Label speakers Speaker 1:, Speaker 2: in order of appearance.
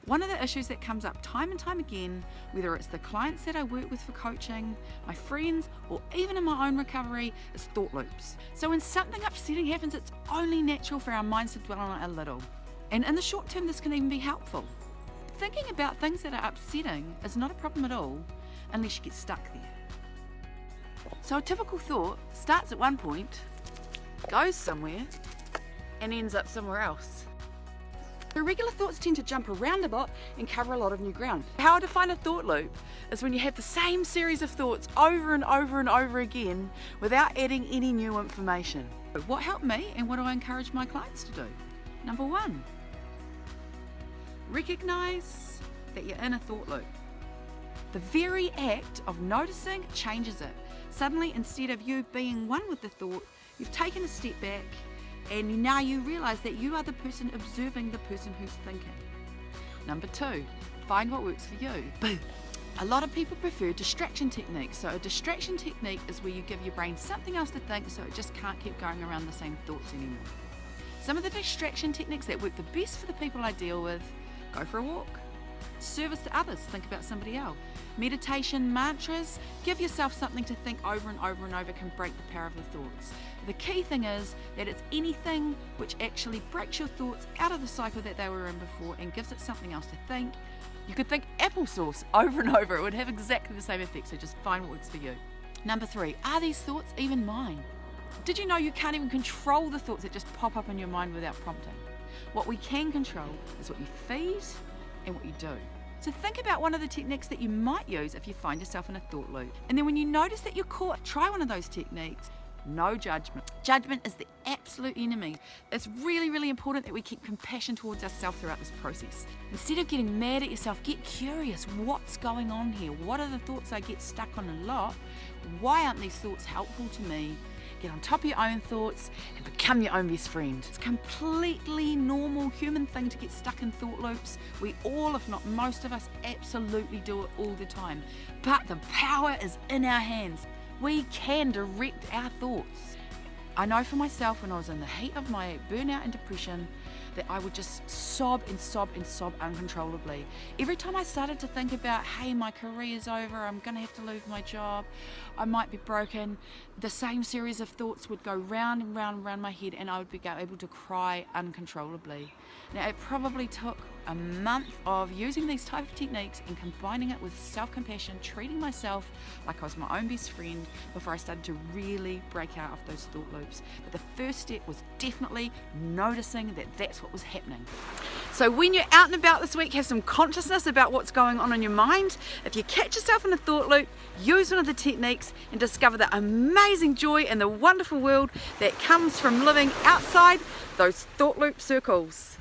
Speaker 1: One of the issues that comes up time and time again, whether it's the clients that I work with for coaching, my friends, or even in my own recovery, is thought loops. So when something upsetting happens, it's only natural for our minds to dwell on it a little. And in the short term, this can even be helpful. Thinking about things that are upsetting is not a problem at all unless you get stuck there. So a typical thought starts at one point, goes somewhere, and ends up somewhere else. Irregular thoughts tend to jump around a lot and cover a lot of new ground. How I define a thought loop is when you have the same series of thoughts over and over and over again without adding any new information. What helped me and what do I encourage my clients to do? Number 1, recognize that you're in a thought loop. The very act of noticing changes it. Suddenly, instead of you being one with the thought, you've taken a step back and now you realize that you are the person observing the person who's thinking. Number 2, find what works for you. Boo. A lot of people prefer distraction techniques. So a distraction technique is where you give your brain something else to think so it just can't keep going around the same thoughts anymore. Some of the distraction techniques that work the best for the people I deal with: go for a walk, service to others, think about somebody else, meditation, mantras, give yourself something to think over and over and over can break the power of the thoughts. The key thing is that it's anything which actually breaks your thoughts out of the cycle that they were in before and gives it something else to think. You could think applesauce over and over, it would have exactly the same effect, so just find what works for you. Number 3, are these thoughts even mine? Did you know you can't even control the thoughts that just pop up in your mind without prompting? What we can control is what you feed and what you do. So think about one of the techniques that you might use if you find yourself in a thought loop. And then when you notice that you're caught, try one of those techniques. No judgment. Judgment is the absolute enemy. It's really, really important that we keep compassion towards ourselves throughout this process. Instead of getting mad at yourself, get curious. What's going on here? What are the thoughts I get stuck on a lot? Why aren't these thoughts helpful to me? Get on top of your own thoughts and become your own best friend. It's a completely normal human thing to get stuck in thought loops. We all, if not most of us, absolutely do it all the time. But the power is in our hands. We can direct our thoughts. I know for myself, when I was in the heat of my burnout and depression, that I would just sob and sob and sob uncontrollably. Every time I started to think about, hey, my career's over, I'm going to have to lose my job, I might be broken, the same series of thoughts would go round and round and round my head, and I would be able to cry uncontrollably. Now, it probably took a month of using these type of techniques and combining it with self-compassion, treating myself like I was my own best friend, before I started to really break out of those thought loops. But the first step was definitely noticing that that's what was happening. So when you're out and about this week, have some consciousness about what's going on in your mind. If you catch yourself in a thought loop, use one of the techniques and discover the amazing joy and the wonderful world that comes from living outside those thought loop circles.